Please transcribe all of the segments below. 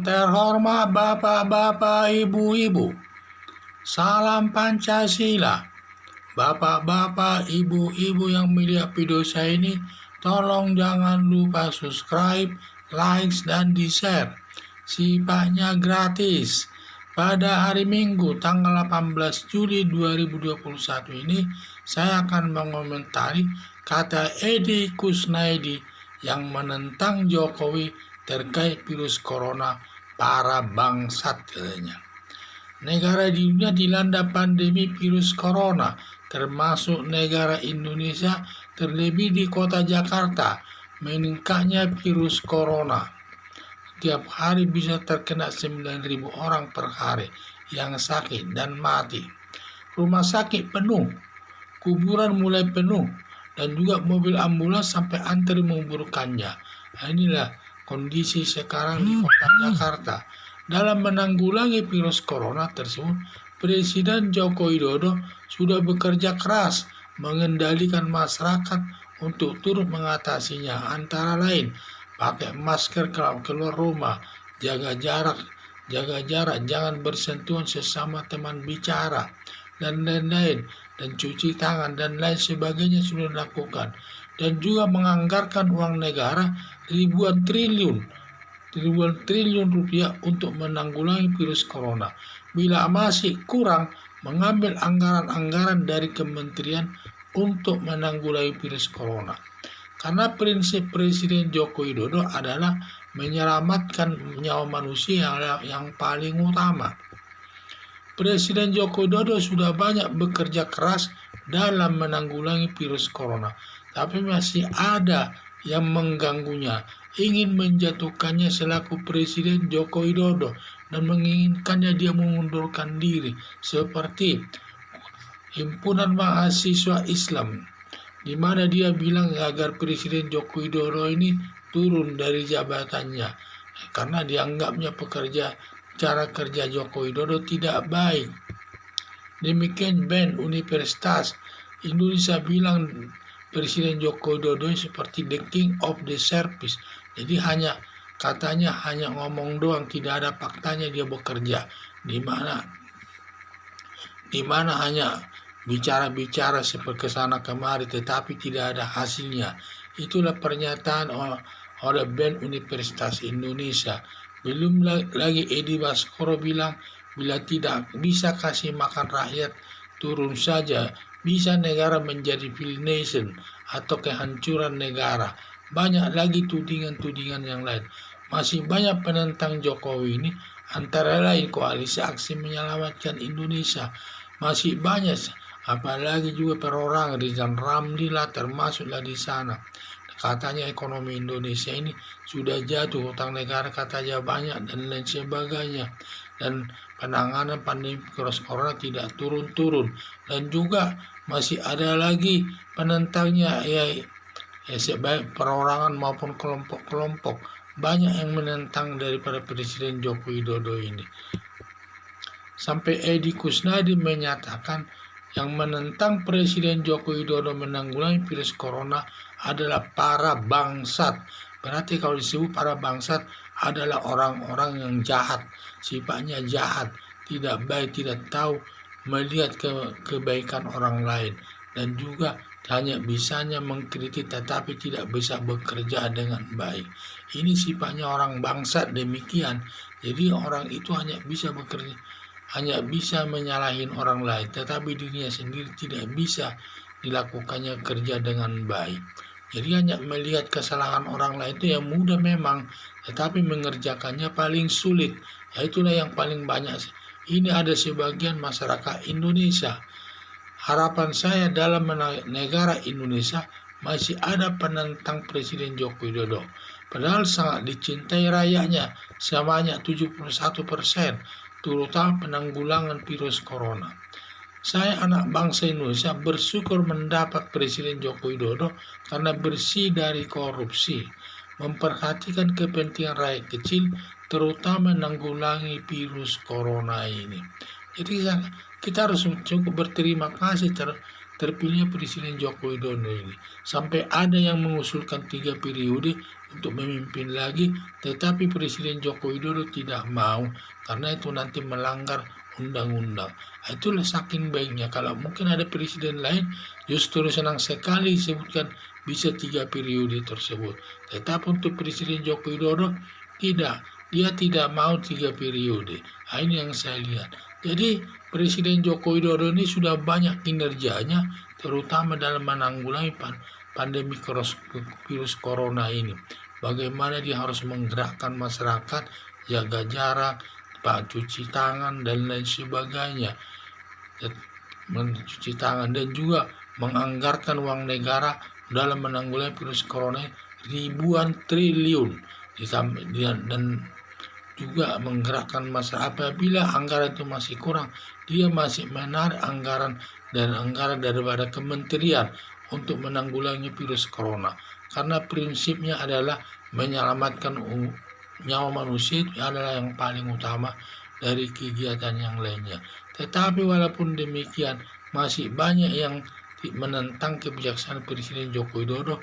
terhormat Bapak-bapak, Ibu-ibu, salam Pancasila. Bapak-bapak, Ibu-ibu yang melihat video saya ini, tolong jangan lupa subscribe, like, dan di-share. Sifatnya gratis. Pada hari Minggu tanggal 18 Juli 2021 ini, saya akan mengomentari kata Edi Kusnaidi yang menentang Jokowi terkait virus corona para bangsat katanya. Negara di dunia dilanda pandemi virus corona, termasuk negara Indonesia, terlebih di kota Jakarta. Meningkatnya virus corona. Tiap hari bisa terkena 9.000 orang per hari yang sakit dan mati. Rumah sakit penuh, kuburan mulai penuh, dan juga mobil ambulans sampai antri menguburkannya. Inilah kondisi sekarang di kota Jakarta. Dalam menanggulangi virus corona tersebut, Presiden Joko Widodo sudah bekerja keras mengendalikan masyarakat untuk turut mengatasinya, antara lain pakai masker kalau keluar rumah, jaga jarak, jangan bersentuhan sesama teman bicara, dan lain-lain, dan cuci tangan, dan lain sebagainya sudah dilakukan. Dan juga menganggarkan uang negara ribuan triliun rupiah untuk menanggulangi virus corona. Bila masih kurang, mengambil anggaran-anggaran dari kementerian untuk menanggulangi virus corona. Karena prinsip Presiden Joko Widodo adalah menyelamatkan nyawa manusia yang paling utama. Presiden Joko Widodo sudah banyak bekerja keras dalam menanggulangi virus corona, tapi masih ada yang mengganggunya, ingin menjatuhkannya selaku Presiden Joko Widodo dan menginginkannya dia mengundurkan diri, seperti Himpunan Mahasiswa Islam, di mana dia bilang agar Presiden Joko Widodo ini turun dari jabatannya karena dianggapnya cara kerja Joko Widodo tidak baik. Demikian BEN Universitas Indonesia bilang Presiden Joko Widodo seperti the king of the service. Jadi katanya hanya ngomong doang, tidak ada faktanya dia bekerja. Di mana hanya bicara-bicara seperti kesana kemari tetapi tidak ada hasilnya. Itulah pernyataan oleh BEN Universitas Indonesia. Belum lagi Edi Baskoro bilang bila tidak bisa kasih makan rakyat, turun saja. Bisa negara menjadi failed nation atau kehancuran negara. Banyak lagi tudingan-tudingan yang lain. Masih banyak penentang Jokowi ini, antara lain Koalisi Aksi Menyelamatkan Indonesia. Masih banyak, apalagi juga perorangan Rizal Ramli lah termasuklah di sana. Katanya ekonomi Indonesia ini sudah jatuh, utang negara katanya banyak dan lain sebagainya. Dan penanganan pandemi virus corona tidak turun-turun. Dan juga masih ada lagi penentangnya, baik perorangan maupun kelompok-kelompok. Banyak yang menentang daripada Presiden Joko Widodo ini. Sampai Edi Kusnadi menyatakan yang menentang Presiden Joko Widodo menanggulangi virus corona adalah para bangsat. Berarti kalau disebut para bangsat adalah orang-orang yang jahat, sifatnya jahat, tidak baik, tidak tahu melihat kebaikan orang lain, dan juga hanya bisanya mengkritik tetapi tidak bisa bekerja dengan baik. Ini sifatnya orang bangsat demikian. Jadi orang itu hanya bisa bekerja, hanya bisa menyalahin orang lain, tetapi dirinya sendiri tidak bisa dilakukannya kerja dengan baik. Jadi hanya melihat kesalahan orang lain itu yang mudah memang, tetapi mengerjakannya paling sulit. Itulah yang paling banyak. Ini ada sebagian masyarakat Indonesia. Harapan saya dalam negara Indonesia masih ada penentang Presiden Joko Widodo. Padahal sangat dicintai rakyatnya, sebanyak 71%, terutama penanggulangan virus corona. Saya anak bangsa Indonesia bersyukur mendapat Presiden Joko Widodo karena bersih dari korupsi, memperhatikan kepentingan rakyat kecil, terutama menanggulangi virus corona ini. Jadi kita harus cukup berterima kasih terpilihnya Presiden Joko Widodo ini. Sampai ada yang mengusulkan 3 periode untuk memimpin lagi, tetapi Presiden Joko Widodo tidak mau karena itu nanti melanggar undang-undang. Itulah saking baiknya. Kalau mungkin ada presiden lain, justru senang sekali disebutkan bisa 3 periode tersebut. Tetapi untuk Presiden Joko Widodo tidak, dia tidak mau 3 periode. Ini yang saya lihat. Jadi Presiden Joko Widodo ini sudah banyak kinerjanya, terutama dalam menanggulangi pandemi virus corona ini. Bagaimana dia harus menggerakkan masyarakat, jaga jarak, cuci tangan, dan lain sebagainya. Mencuci tangan dan juga menganggarkan uang negara dalam menanggulangi virus corona ribuan triliun, dan juga menggerakkan masyarakat. Apabila anggaran itu masih kurang, dia masih menarik anggaran daripada kementerian untuk menanggulangi virus corona, karena prinsipnya adalah menyelamatkan nyawa manusia itu adalah yang paling utama dari kegiatan yang lainnya. Tetapi walaupun demikian, masih banyak yang menentang kebijaksanaan Presiden Joko Widodo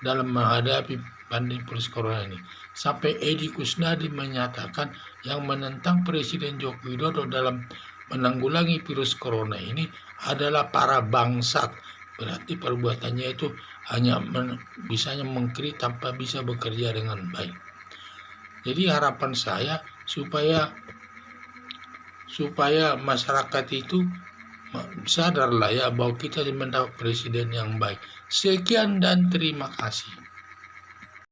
dalam menghadapi pandemi virus corona ini. Sampai Edi Kusnadi menyatakan yang menentang Presiden Joko Widodo dalam menanggulangi virus corona ini adalah para bangsat. Berarti perbuatannya itu hanya bisanya mengkritik tanpa bisa bekerja dengan baik. Jadi harapan saya supaya masyarakat itu sadarlah ya bahwa kita mendapat presiden yang baik. Sekian dan terima kasih.